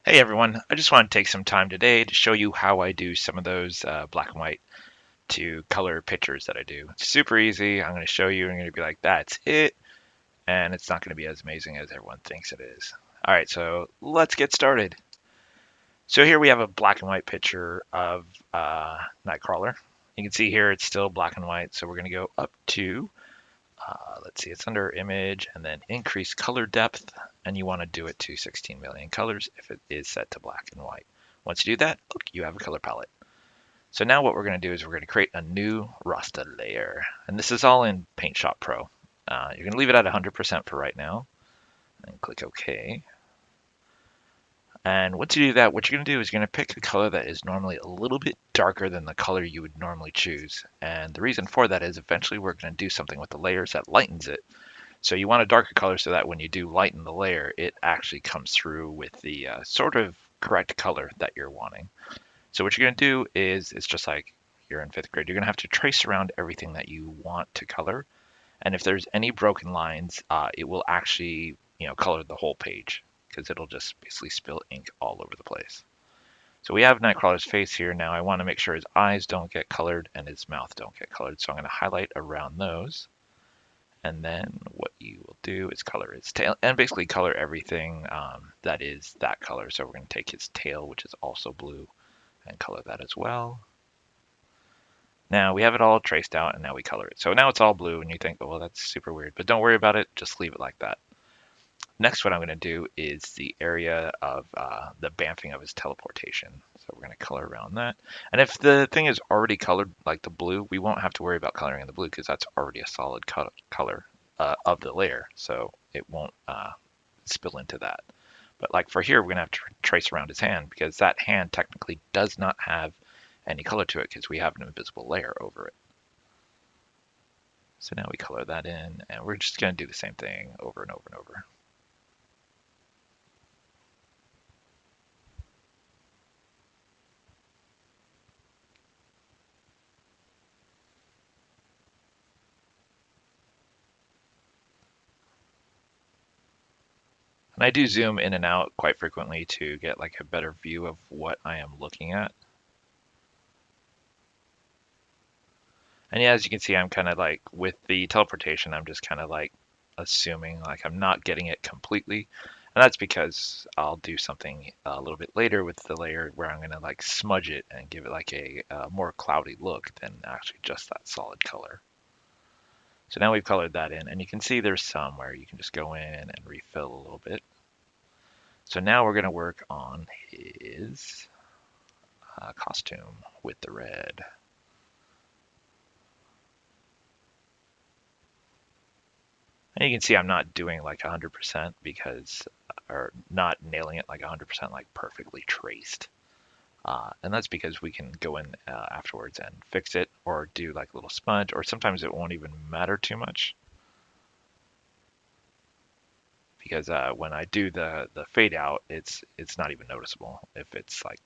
Hey everyone, I just want to take some time today to show you how I do some of those black and white to color pictures that I do. It's super easy. I'm going to show you and you're going to be like, that's it. And it's not going to be as amazing as everyone thinks it is. All right, so let's get started. So here we have a black and white picture of Nightcrawler. You can see here it's still black and white. So we're going to go up to, let's see, it's under image and then increase color depth. And you want to do it to 16 million colors if it is set to black and white. Once you do that, look, you have a color palette. So now what we're going to do is we're going to create a new Rasta layer. And this is all in Paint Shop Pro. You're going to leave it at 100% for right now. And click OK. And once you do that, what you're going to do is you're going to pick a color that is normally a little bit darker than the color you would normally choose. And the reason for that is eventually we're going to do something with the layers that lightens it. So you want a darker color so that when you do lighten the layer, it actually comes through with the sort of correct color that you're wanting. So what you're going to do is, it's just like you're in fifth grade, you're going to have to trace around everything that you want to color. And if there's any broken lines, it will actually, color the whole page because it'll just basically spill ink all over the place. So we have Nightcrawler's face here. Now I want to make sure his eyes don't get colored and his mouth don't get colored. So I'm going to highlight around those. And then what you will do is color his tail and basically color everything that is that color. So we're going to take his tail, which is also blue, and color that as well. Now we have it all traced out and now we color it. So now it's all blue and you think, oh, well, that's super weird, but don't worry about it. Just leave it like that. Next, what I'm going to do is the area of the bamfing of his teleportation. So we're going to color around that. And if the thing is already colored like the blue, we won't have to worry about coloring in the blue because that's already a solid color of the layer. So it won't spill into that. But like for here, we're going to have to trace around his hand because that hand technically does not have any color to it because we have an invisible layer over it. So now we color that in and we're just going to do the same thing over and over and over. And I do zoom in and out quite frequently to get like a better view of what I am looking at. And yeah, as you can see, I'm kind of like with the teleportation, I'm just kind of like assuming like I'm not getting it completely. And that's because I'll do something a little bit later with the layer where I'm going to like smudge it and give it like a more cloudy look than actually just that solid color. So now we've colored that in and you can see there's some where you can just go in and refill a little bit. So now we're going to work on his costume with the red. And you can see I'm not doing like 100% because, or not nailing it like 100% like perfectly traced. And that's because we can go in afterwards and fix it or do like a little smudge, or sometimes it won't even matter too much. Because when I do the fade out, it's not even noticeable if it's like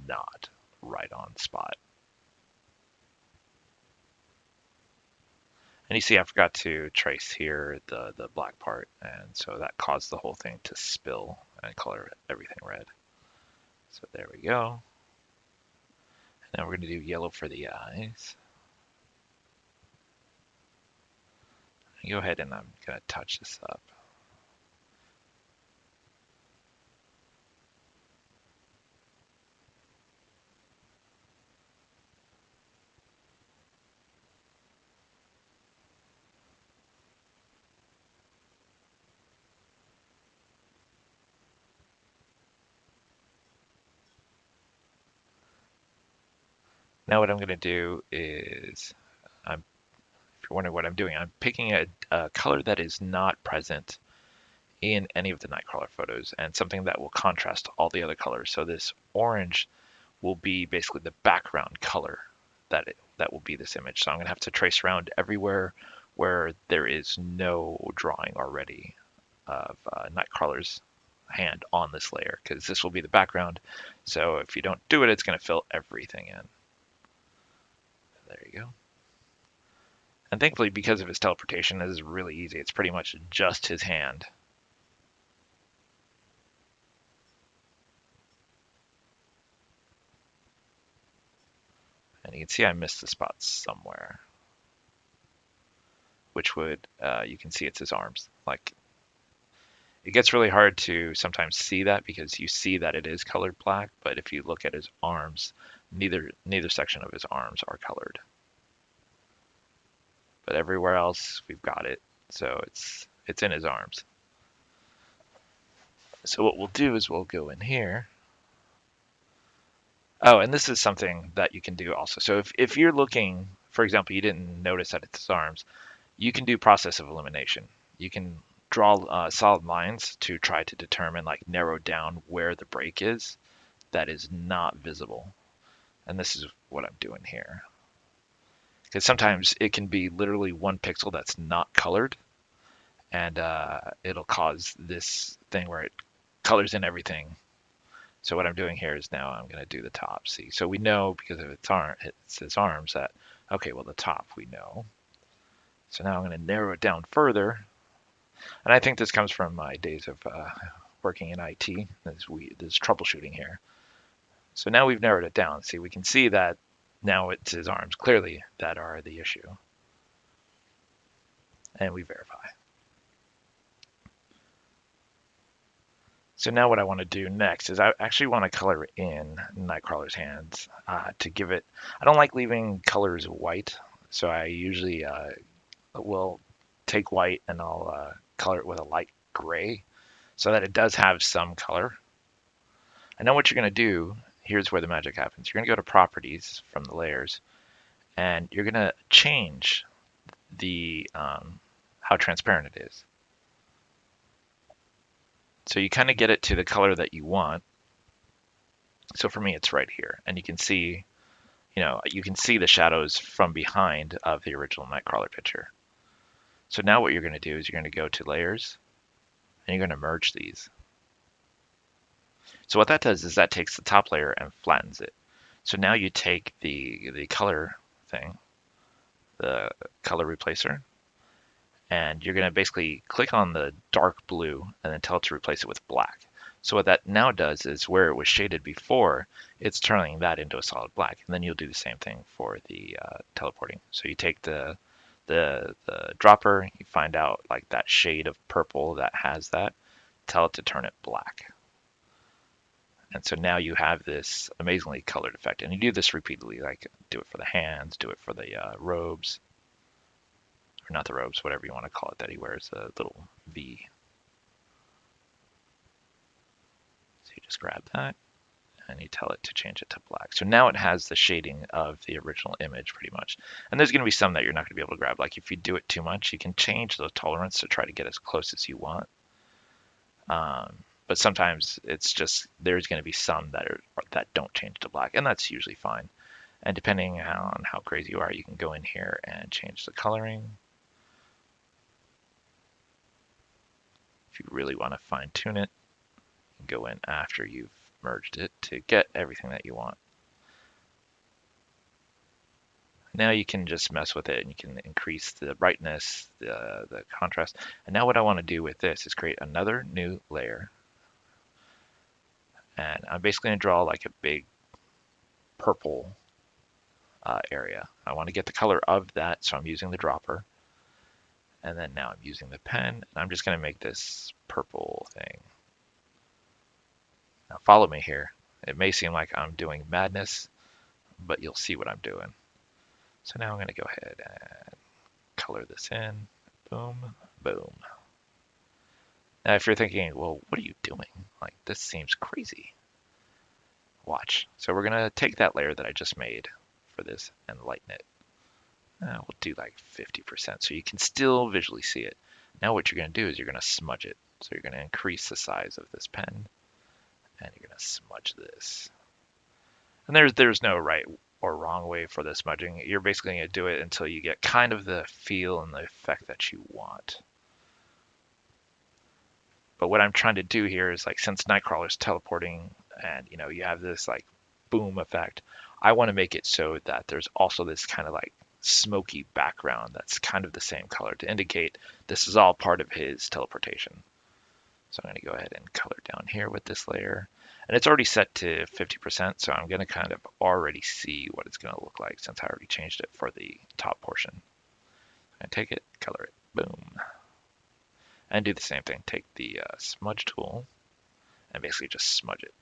not right on spot. And you see I forgot to trace here the black part, and so that caused the whole thing to spill and color everything red. So there we go. Now we're going to do yellow for the eyes. Go ahead and I'm going to touch this up. Now what I'm going to do is, if you're wondering what I'm doing, I'm picking a color that is not present in any of the Nightcrawler photos and something that will contrast all the other colors. So this orange will be basically the background color that will be this image. So I'm going to have to trace around everywhere where there is no drawing already of Nightcrawler's hand on this layer because this will be the background. So if you don't do it, it's going to fill everything in. There you go. And thankfully, because of his teleportation, this is really easy. It's pretty much just his hand. And you can see I missed the spot somewhere, which would, you can see it's his arms. Like, it gets really hard to sometimes see that because you see that it is colored black, but if you look at his arms, neither section of his arms are colored. But everywhere else we've got it, so it's in his arms. So what we'll do is we'll go in here. Oh, and this is something that you can do also. So if you're looking, for example, you didn't notice that it's his arms, you can do process of elimination. You can draw solid lines to try to determine, like, narrow down where the break is that is not visible. And this is what I'm doing here. Because sometimes it can be literally one pixel that's not colored, and it'll cause this thing where it colors in everything. So what I'm doing here is now I'm going to do the top. See, so we know because of it's his arms that, okay, well, the top we know. So now I'm going to narrow it down further. And I think this comes from my days of working in IT. There's troubleshooting here. So now we've narrowed it down. See, we can see that now it's his arms clearly that are the issue. And we verify. So now what I want to do next is I actually want to color in Nightcrawler's hands to give it, I don't like leaving colors white. So I usually will take white and I'll color it with a light gray so that it does have some color. And now what you're going to do, here's where the magic happens. You're going to go to properties from the layers and you're going to change the how transparent it is. So you kind of get it to the color that you want. So for me, it's right here. And you can see, you can see the shadows from behind of the original Nightcrawler picture. So now what you're going to do is you're going to go to layers and you're going to merge these. So what that does is that takes the top layer and flattens it. So now you take the color thing, the color replacer, and you're going to basically click on the dark blue and then tell it to replace it with black. So what that now does is where it was shaded before, it's turning that into a solid black. And then you'll do the same thing for the teleporting. So you take the dropper, you find out like that shade of purple that has that, tell it to turn it black. And so now you have this amazingly colored effect. And you do this repeatedly, like do it for the hands, do it for the robes. Or not the robes, whatever you want to call it, that he wears a little V. So you just grab that and you tell it to change it to black. So now it has the shading of the original image pretty much. And there's going to be some that you're not going to be able to grab. Like if you do it too much, you can change the tolerance to try to get as close as you want. But sometimes it's just, there's going to be some that don't change to black, and that's usually fine. And depending on how crazy you are, you can go in here and change the coloring. If you really want to fine tune it, you can go in after you've merged it to get everything that you want. Now you can just mess with it and you can increase the brightness, the contrast. And now what I want to do with this is create another new layer. And I'm basically going to draw like a big purple area. I want to get the color of that, so I'm using the dropper. And then now I'm using the pen, and I'm just going to make this purple thing. Now follow me here. It may seem like I'm doing madness, but you'll see what I'm doing. So now I'm going to go ahead and color this in. Boom, boom. Now if you're thinking, well, what are you doing? Like, this seems crazy. Watch. So we're going to take that layer that I just made for this and lighten it. We'll do like 50% so you can still visually see it. Now what you're going to do is you're going to smudge it. So you're going to increase the size of this pen and you're going to smudge this. And there's no right or wrong way for the smudging. You're basically going to do it until you get kind of the feel and the effect that you want. But what I'm trying to do here is, like, since Nightcrawler's teleporting and you have this like boom effect, I want to make it so that there's also this kind of like smoky background that's kind of the same color to indicate this is all part of his teleportation. So I'm going to go ahead and color down here with this layer. And it's already set to 50%, so I'm going to kind of already see what it's going to look like since I already changed it for the top portion. I take it, color it, boom. And do the same thing. Take the smudge tool and basically just smudge it.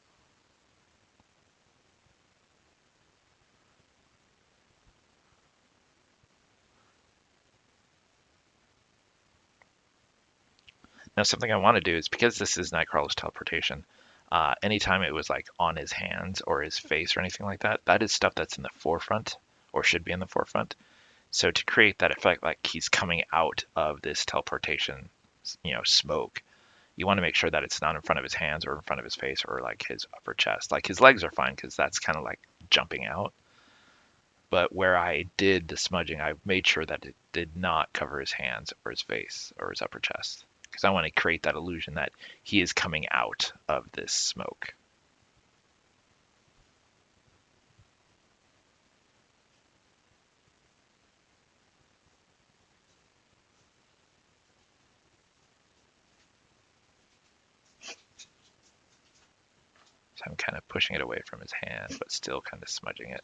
Now something I want to do is, because this is Nightcrawler's teleportation, anytime it was like on his hands or his face or anything like that, that is stuff that's in the forefront or should be in the forefront. So to create that effect like he's coming out of this teleportation, smoke, you want to make sure that it's not in front of his hands or in front of his face or like his upper chest. Like his legs are fine because that's kind of like jumping out. But where I did the smudging, I made sure that it did not cover his hands or his face or his upper chest, because I want to create that illusion that he is coming out of this smoke. So I'm kind of pushing it away from his hand, but still kind of smudging it.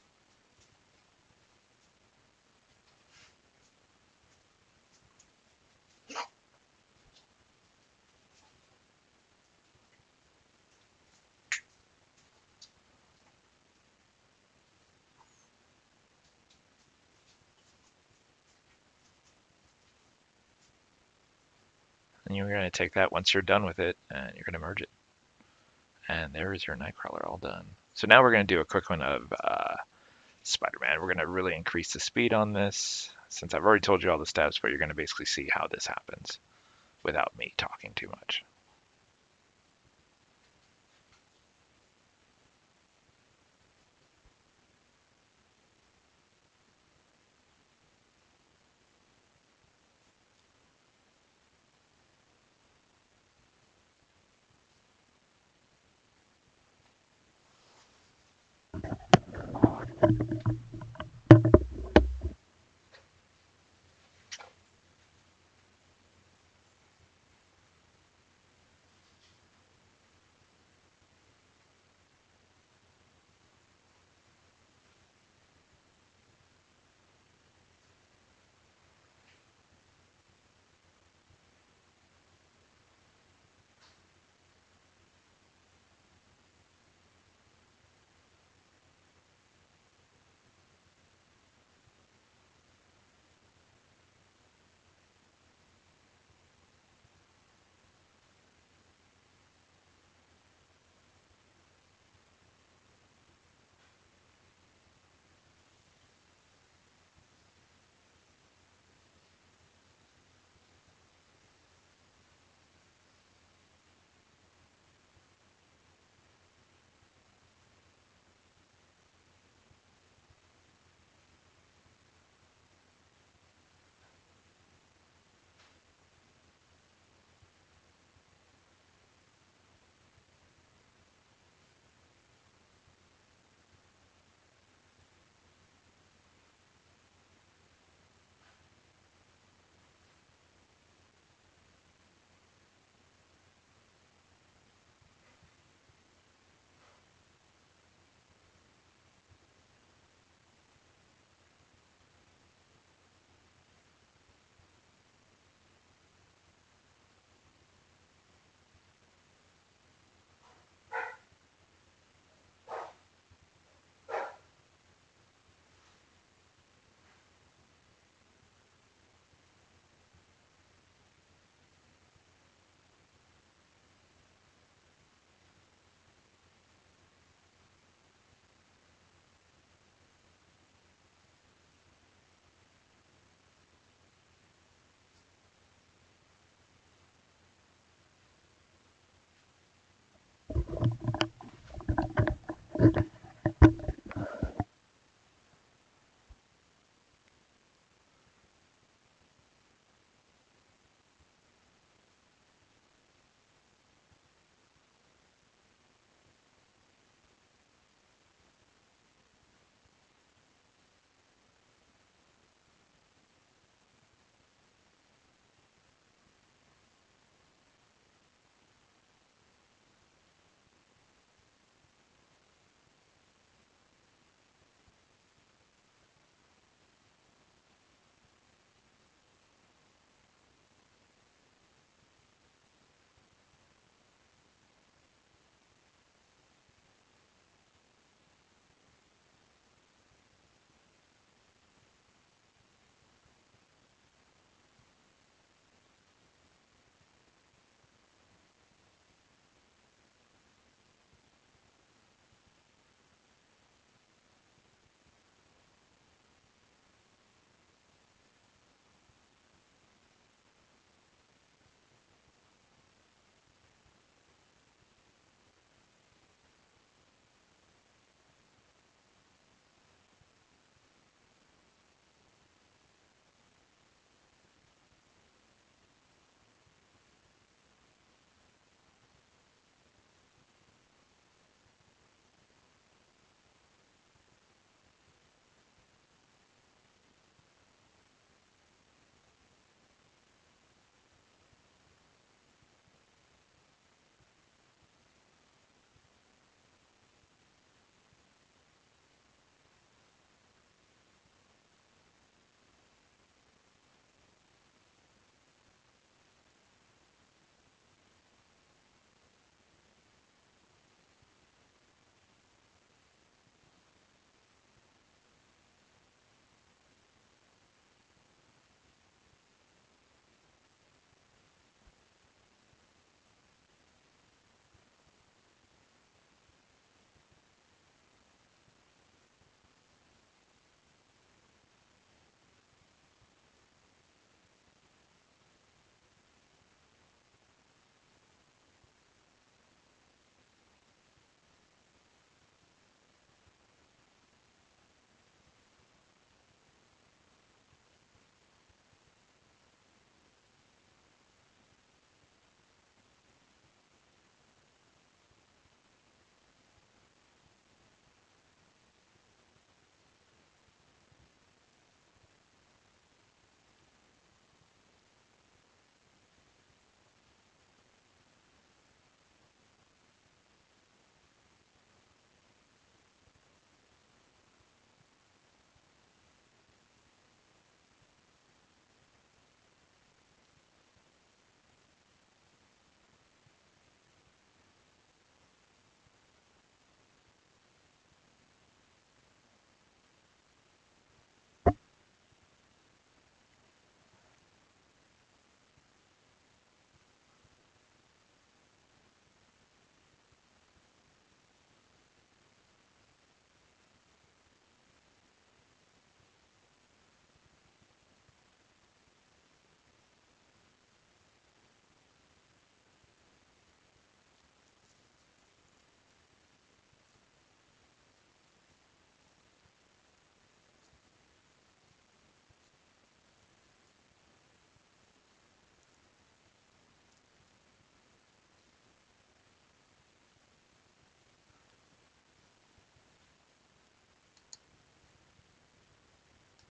And you're going to take that once you're done with it, and you're going to merge it. And there is your Nightcrawler all done. So now we're going to do a quick one of Spider-Man. We're going to really increase the speed on this, since I've already told you all the steps, but you're going to basically see how this happens without me talking too much.